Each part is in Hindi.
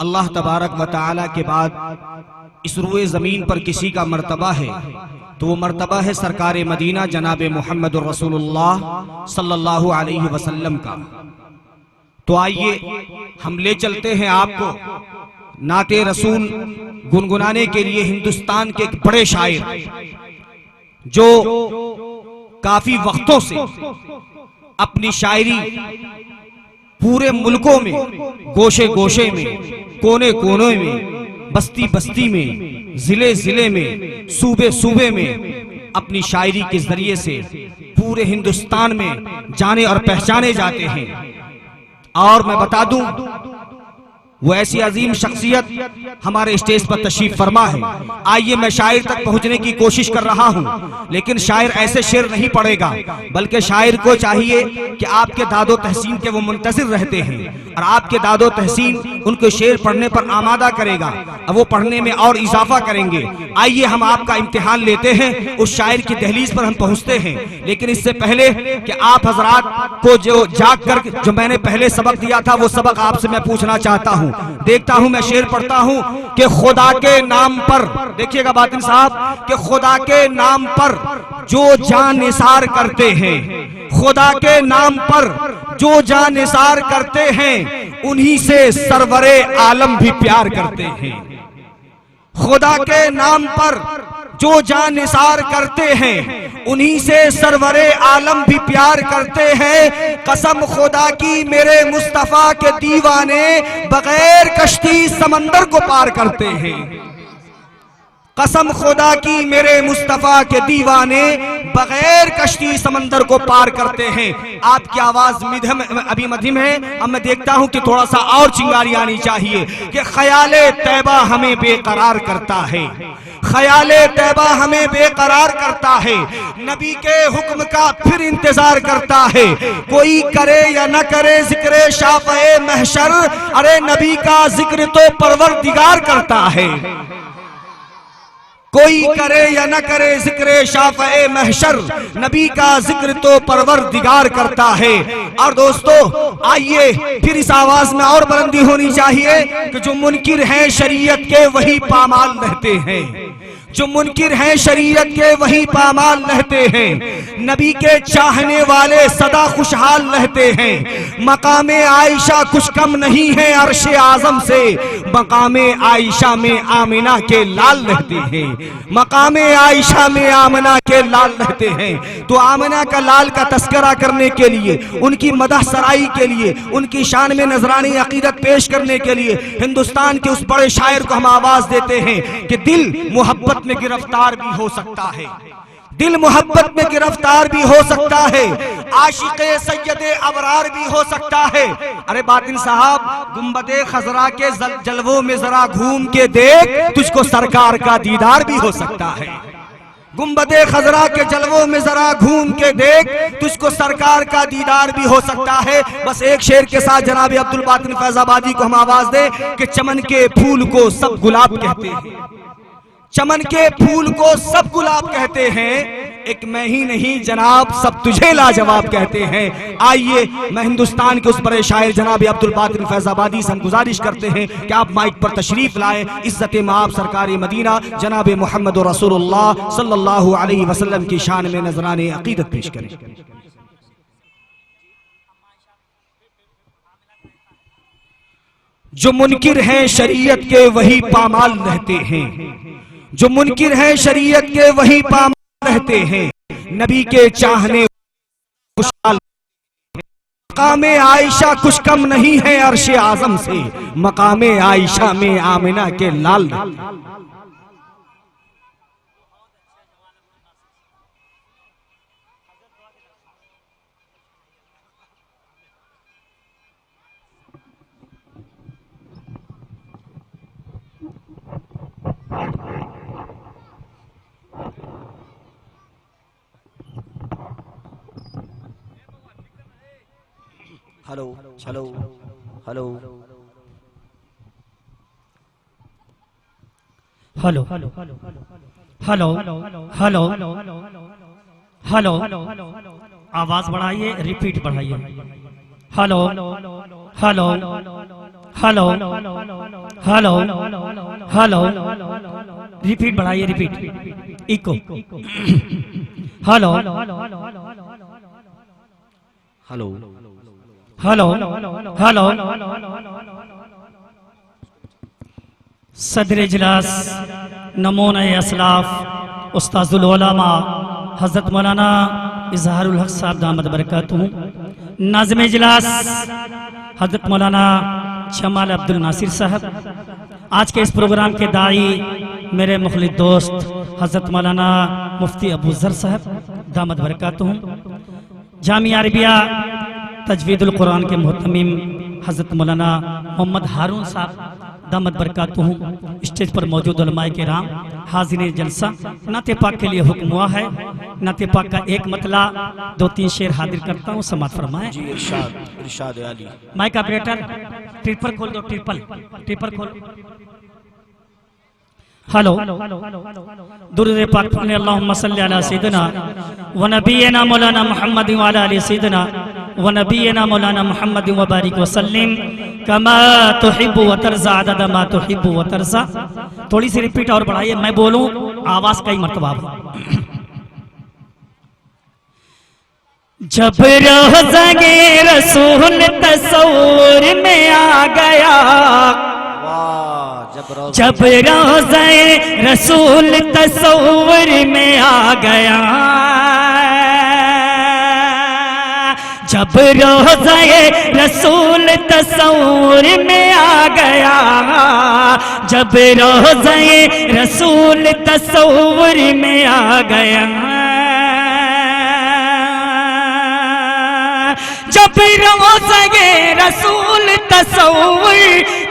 अल्लाह तबारक व तआला के बाद इस रुए ज़मीन पर किसी का मर्तबा है तो वो मर्तबा है सरकार मदीना जनाब मोहम्मद रसूलुल्लाह सल्लल्लाहु अलैहि वसल्लम का। तो आइए हम ले चलते हैं आपको नाते रसूल गुनगुनाने के लिए हिंदुस्तान के एक बड़े शायर जो काफी वक्तों से अपनी शायरी पूरे मुल्कों में, गोशे गोशे में, कोने कोने में, बस्ती बस्ती में, जिले जिले में, सूबे सूबे में अपनी शायरी के जरिए से पूरे हिंदुस्तान में जाने और पहचाने जाते हैं। और मैं बता दूं वो ऐसी अजीम शख्सियत हमारे स्टेज पर तशरीफ फरमा है। आइए मैं शायर तक पहुंचने की कोशिश कर रहा हूं, लेकिन शायर ऐसे शेर नहीं पढ़ेगा, बल्कि शायर को चाहिए कि आपके दादो तहसीन के वो मुंतजिर रहते हैं और आपके दादो तहसीन उनको शेर पढ़ने पर आमादा करेगा और वो पढ़ने में और इजाफा करेंगे। आइए हम आपका इम्तिहान लेते हैं, उस शायर की दहलीज पर हम पहुंचते हैं। लेकिन इससे पहले कि आप हजरात को जो जाग कर जो मैंने पहले सबक दिया था वो सबक आपसे मैं पूछना चाहता हूं। देखता हूं मैं शेर पढ़ता हूं कि खुदा के नाम पर, देखिएगा बातिन साहब, कि खुदा के नाम पर जो जान निसार करते हैं, खुदा के नाम पर जो जान निसार करते हैं उन्हीं से सरवरे आलम भी प्यार करते हैं। खुदा के नाम पर जो जान निसार करते हैं उन्हीं से सरवरे आलम भी प्यार करते हैं। कसम खुदा की मेरे मुस्तफा के दीवाने बगैर कश्ती समंदर को पार करते हैं। कसम खुदा की मेरे मुस्तफा के दीवाने बगैर कश्ती समंदर को पार करते हैं। आपकी आवाज अभी मध्यम है, अब मैं देखता हूं कि थोड़ा सा और चिंगारी आनी चाहिए कि ख्याले तैबा हमें बेकरार करता है, ख्याले तैबा हमें बेकरार करता है, नबी के हुक्म का फिर इंतजार करता है। कोई करे या न करे जिक्र शाफ़ए महशर, अरे नबी का जिक्र तो परवरदिगार करता है। कोई करे या न करे जिक्र शाफ़ए महशर, नबी का जिक्र तो परवरदिगार करता है। और दोस्तों आइए फिर इस आवाज में और बुलंदी होनी चाहिए कि जो मुनकिर हैं शरीयत के वही पामाल रहते हैं, जो मुनकिर हैं शरीयत के वही पामाल रहते हैं। नबी के चाहने वाले सदा खुशहाल रहते हैं। मकामे आयशा कुछ कम नहीं है अर्शे आजम से, मकामे आयशा में आमिना के लाल रहते हैं, मकामे आयशा में आमिना के लाल रहते हैं। तो आमिना का लाल का तस्करा करने के लिए, उनकी मदह सराई के लिए, उनकी शान में नजरानी अकीदत पेश करने के लिए हिंदुस्तान के उस बड़े शायर को हम आवाज देते हैं कि दिल मोहब्बत में गिरफ्तार भी हो सकता है, दिल मोहब्बत में गिरफ्तार भी हो सकता है, आशिक़े सैयदे अबरार भी हो सकता है। अरे बातिन साहब गुंबदे खजरा के जलवों में जरा घूम के देख, तुझको सरकार का दीदार भी हो सकता है। गुंबदे खजरा के जलवों में जरा घूम के देख, तुझको सरकार का दीदार भी हो सकता है। बस एक शेर के साथ जनाब अब्दुल बातिन फैजाबादी को हम आवाज दे कि चमन के फूल को सब गुलाब कहते हैं, चमन के फूल को सब गुलाब कहते हैं, एक मैं ही नहीं जनाब सब तुझे लाजवाब कहते हैं। आइए मैं हिंदुस्तान के उस बड़े शायर जनाब अब्दुल बातिन फैजाबादी से हम गुजारिश करते हैं कि आप माइक पर तशरीफ लाएं, इज्जत माब सरकार मदीना जनाब मोहम्मद रसूलुल्लाह सल्लल्लाहु अलैहि वसल्लम की शान में नजराने अकीदत पेश करें। जो मुनकिर हैं शरीयत के वही पामाल रहते हैं, जो मुनकिर हैं शरीयत के वही पामाल रहते हैं। नबी के चाहने खुशहाल, मकामे आयशा कुछ कम नहीं है अर्शे आजम से, मकामे आयशा में आमिना के लाल। Hello hello hello hello hello hello hello hello, आवाज बढ़ाइए, रिपीट बढ़ाइए। Hello hello hello hello hello repeat बढ़ाइए, repeat echo. Hello hello hello hello सदर इजलास नमूना असलाफ उस्ताजुल उलमा हजरत मौलाना इजहारुल हक साहब दामद बरकातहू, नाज़िम इजलास हजरत मौलाना जमाल अब्दुल नासिर साहब, आज के इस प्रोग्राम के दाई मेरे मुखलिस दोस्त हजरत मौलाना मुफ्ती अबू जर साहब दामद बरकातहू, जामिया अरबिया तजवीदुल कुरान के मुहतमिम हजरत मौलाना मोहम्मद हारून साहब दामद बरकातहू, स्टेज पर मौजूद उलमाए किराम, हाज़िरीन जलसा, नाते पाक के लिए हुक्म हुआ है। नाते पाक का एक मतला 2-3 शेर हाजिर करता हूँ, समात फरमाएं। जी इरशाद इरशाद आली। माइक ऑपरेटर ट्रिपल खोल दो, ट्रिपल खोल। हेलो दुरूद पाक पढ़ने अल्लाहुम्मा सल्ली अला सय्यिदिना व नबियना मौलाना मुहम्मद व अला आलि सय्यिदिना व नबियना मौलाना मुहम्मद व बारिक व सल्लिम कमा तुहिब्बु व तरज़ा अदद मा तुहिब्बु व तरज़ा। थोड़ी सी रिपीट और बढ़ाइए, मैं बोलूं आवाज कई मर्तबा। जब रोज़े रसूल तस्वूर में आ गया, जब रोज़े रसूल तस्वूर में आ गया, जब रोज़े रसूल तस्वूर में आ गया, जब रोज़े रसूल तस्वूर में आ गया, जब रोज़े रसूल तस्वूर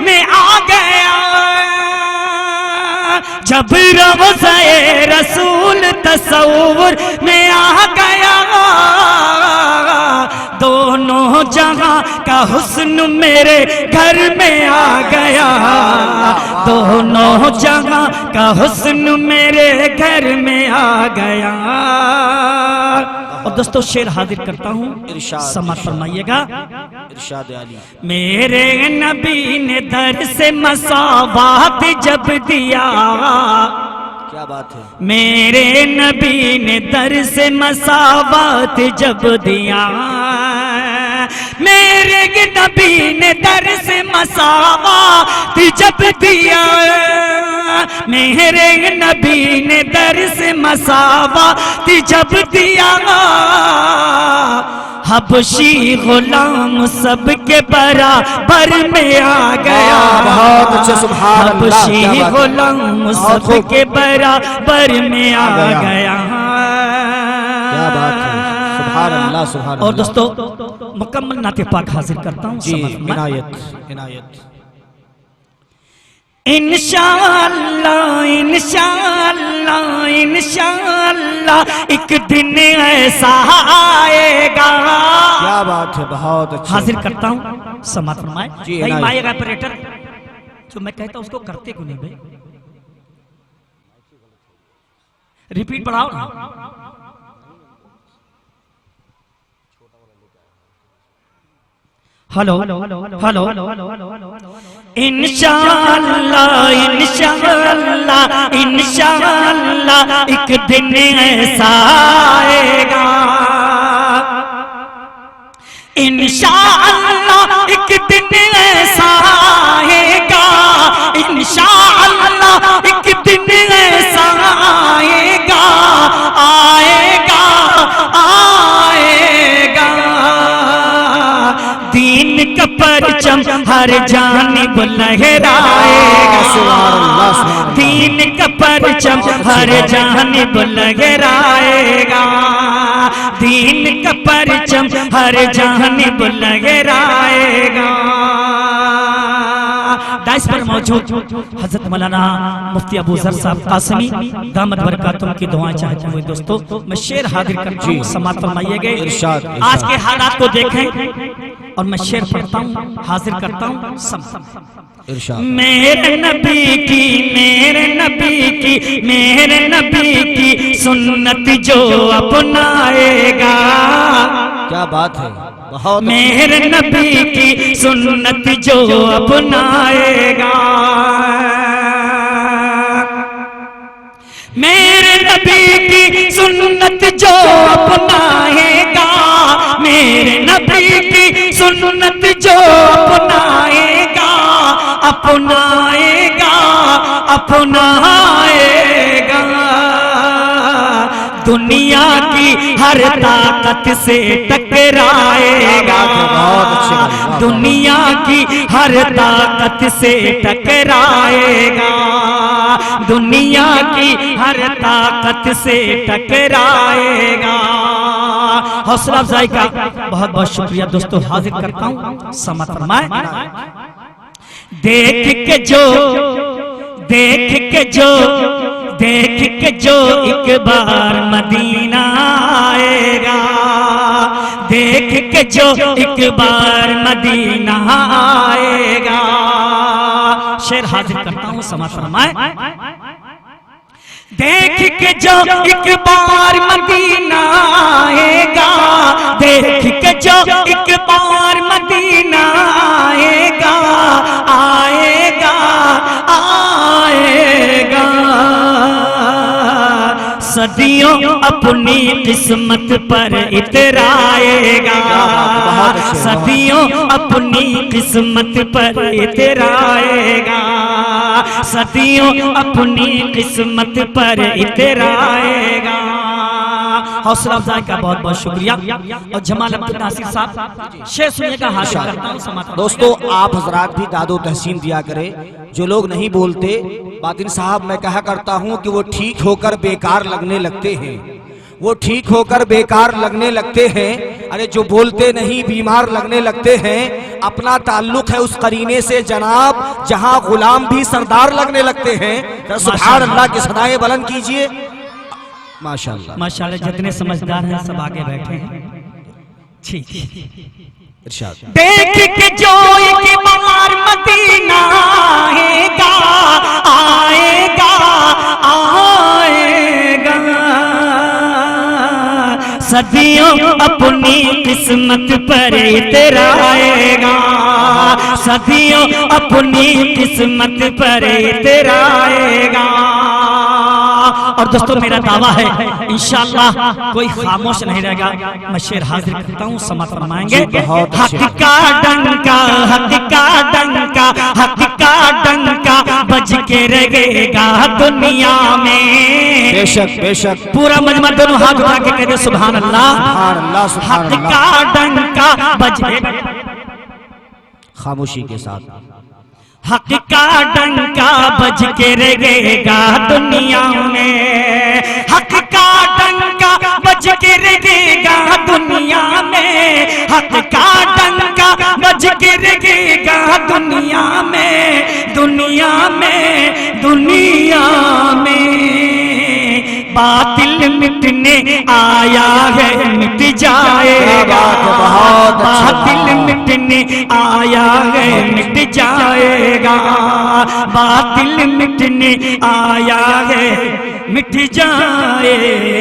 में आ गया, जब रोज़े रसूल तस्वूर में आ गया, दोनों जहां का हुस्न मेरे घर में आ गया, दोनों जहां का हुस्न मेरे घर में आ गया। और दोस्तों शेर हाजिर करता हूँ, समात फरमाइएगा। इरशाद आली। मेरे नबी ने दर से मसावात जब दिया, क्या बात है। मेरे नबी ने दर से मसावात जब दिया, मेरे नबी ने दर से मसावात जब दिया, मेरे नबी ने दर से मसावात जब दिया, हबशी गुलाम सबके बराबर में आ गया। बहुत अच्छे, सुभान अल्लाह। हबशी गुलाम सबके बराबर में आ गया। क्या बात है, सुभान अल्लाह सुभान अल्लाह। और दोस्तों मुकम्मल नाते पाक हाजिर करता हूँ, जी इनायत इनायत। इंशाअल्लाह इंशाअल्लाह इंशाअल्लाह एक दिन ऐसा आएगा। क्या बात है, बहुत अच्छा। हाजिर करता हूँ, समात फरमाए। जी भाई माइक ऑपरेटर, जो मैं कहता हूँ उसको करते क्यों नहीं भाई? रिपीट बढ़ाओ ना। हेलो हेलो इंशाअल्लाह इंशाअल्लाह इंशाअल्लाह एक दिन ऐसा आएगा, इंशाअल्लाह एक दिन ऐसा आएगा, इंशाअल्लाह एक दिन ऐसा आएगा, आएगा आएगा। दीन का परचम हर जानिब लहराएगा, दीन का परचम हर जानिब लहराएगा, दीन का परचम हर जानिब लहराएगा। दाइस पर मौजूद हजरत मौलाना मुफ्ती अबू जर साहब कासमी दामद बरकातुहू की दुआएं चाहते हुए दोस्तों मैं शेर हाजिर करता हूँ, समात फरमाइएगा। आज के हालात को देखें और मैं शेर पढ़ता हूँ, हाजिर करता हूँ। मेरे नबी की मेरे नबी की मेरे नबी की सुन्नत जो अपनाएगा। क्या बात है, बहुत मेरे नबी की सुन्नत जो अपनाएगा, मेरे नबी की सुन्नत जो अपनाएगा, मेरे नबी की सुन्नत जो अपनाएगा, अपनाएगा, अपनाएगा, दुनिया की हर ताकत से टकराएगा, दुनिया की हर ताकत से टकराएगा, दुनिया की हर ताकत से टकराएगा। हौसला अफजाई का बहुत बहुत शुक्रिया दोस्तों, हाजिर करता हूँ समात फरमाए। देख के जो, देख के जो, देख के जो एक बार मदीना आएगा, देख के जो एक बार मदीना आएगा। शेर हाजिर करता हूँ समात फरमाए। देख के जो एक बार मदीना आएगा, देख के जो एक बार मदीना आएगा, आएगा, आएगा, सदियों अपनी किस्मत पर इतराएगा, सदियों अपनी किस्मत पर इतराएगा, सदियों अपनी किस्मत पर इतराएगा। हौसला अफजाई का बहुत बहुत शुक्रिया। और जमाल अब्दुल नासिर साहब शेर सुनिएगा, हाजिर करता हूं समात। दोस्तों आप हजरात भी दादो तहसीन दिया करें, जो लोग नहीं बोलते बातिन साहब मैं कहा करता हूं कि वो ठीक होकर बेकार लगने लगते हैं, वो ठीक होकर बेकार लगने लगते हैं। अरे जो बोलते नहीं बीमार लगने लगते हैं। अपना ताल्लुक है उस करीने से जनाब जहां गुलाम भी सरदार लगने लगते हैं। सुभान अल्लाह की सदाएं बुलंद कीजिए। माशाअल्लाह माशाअल्लाह, जितने समझदार हैं सब आगे बैठे हैं। ठीक, इरशाद। देख के जो एक बार मदीना आएगा, आएगा, आएगा, सदियों अपनी किस्मत पर इतराएगा, सदियों अपनी किस्मत पर इतराएगा। और दोस्तों मेरा दावा है इंशाअल्लाह कोई खामोश नहीं रहेगा। मैं शेर हाजिर करता हूँ, समात फरमाएंगे। हक का डंका, हक का डंका, हक का डंका बज के रहेगा दुनिया में। बेशक बेशक। पूरा मजमा दोनों हाथ उठा के कहते सुभान अल्लाह। सुभान अल्लाह, सुभान हक अल्लाह। का डंका बज के, खामोशी के साथ, हक का डंका बज के रहेगा दुनिया में, हक का डंका बज के रहेगा दुनिया में, हक का डंका बज के रहेगा दुनिया में, दुनिया में, दुनिया में। बातिल मिटने आया है मिट जाएगा, बातिल मिटने आया है मिट जाएगा, बातिल मिटने आया है मिट जाएगा।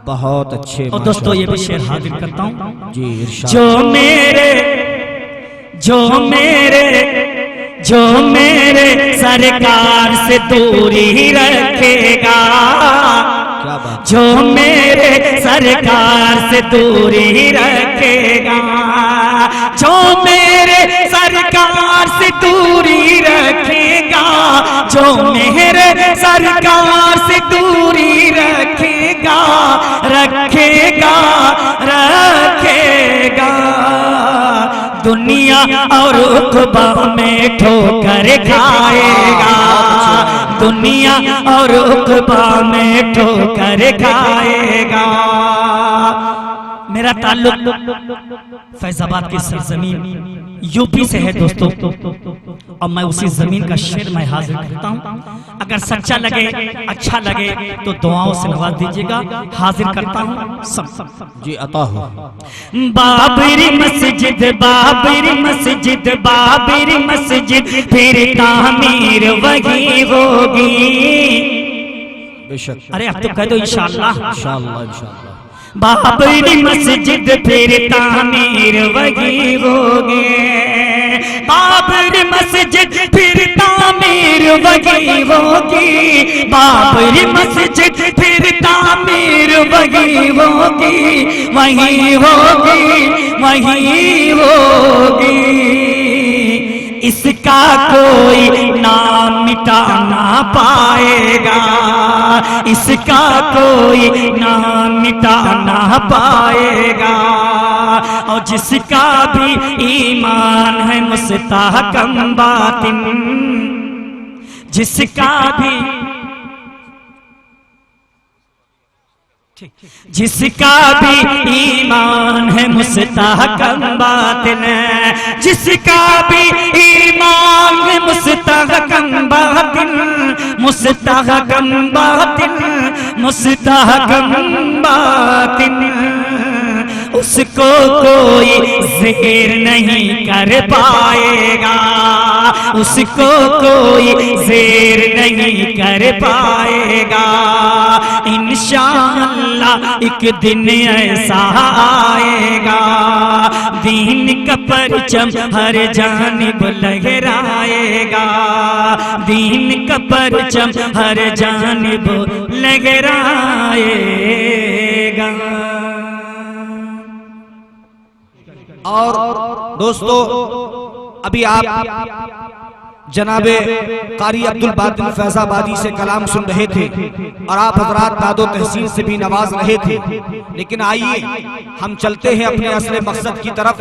बहुत अच्छे। और दोस्तों ये भी शेर हाजिर करता हूँ जी, इरशाद। जो मेरे, जो मेरे, जो मेरे सरकार से दूरी रखेगा, क्या बात। जो मेरे सरकार से दूरी रखेगा, जो मेरे सरकार से दूरी रखेगा, जो मेरे सरकार से दूरी रखेगा, रखेगा, रखेगा, दुनिया और उक़बा में ठोकर खाएगा, दुनिया और उक़बा में ठोकर खाएगा। मेरा ताल्लुक फैजाबाद की सरजमीन यूपी से है दोस्तों, और मैं उसी जमीन का शेर मैं हाजिर करता हूँ। अगर सच्चा लगे, अच्छा लगे तो दुआओं से नवाज दीजिएगा। हाजिर करता हूँ सब जी, अता हो। बाबरी मस्जिद, बाबरी मस्जिद, बाबरी मस्जिद फिर तामीर वही होगी। बेशक। अरे अब तो कह दो इंशाअल्लाह। इंशाअल्लाह, इंशाअल्लाह। बाबरी मस्जिद फिर तामीर वही होगी, बाबरी मस्जिद फिर तामीर वही होगी, बाबरी मस्जिद फिर तामीर वही होगी, वही होगी, वही होगी। इसका कोई नाम मिटा ना पाएगा, इसका कोई नाम मिटा ना पाएगा। और जिसका भी ईमान है मुस्तहकम बातिन, जिसका भी ईमान है मुस्तहकम बातिन, जिसका भी ईमान है मुस्तहकम बातिन, मुस्तहकम बातिन, मुस्तहकम बातिन, उसको कोई ज़ेर नहीं कर पाएगा, उसको कोई ज़ेर नहीं कर पाएगा। इंशाअल्लाह एक दिन ऐसा आएगा, दीन का परचम हर जानिब लहराएगा, दीन का परचम हर जानिब लहराएगा। और दोस्तों, अभी आप जनाबे कारी अब्दुल बातिन फैजाबादी से कलाम सुन रहे थे और आप हजरात दादो तहसीन से भी नवाज रहे थे, लेकिन आइए हम चलते हैं अपने असली मकसद की तरफ।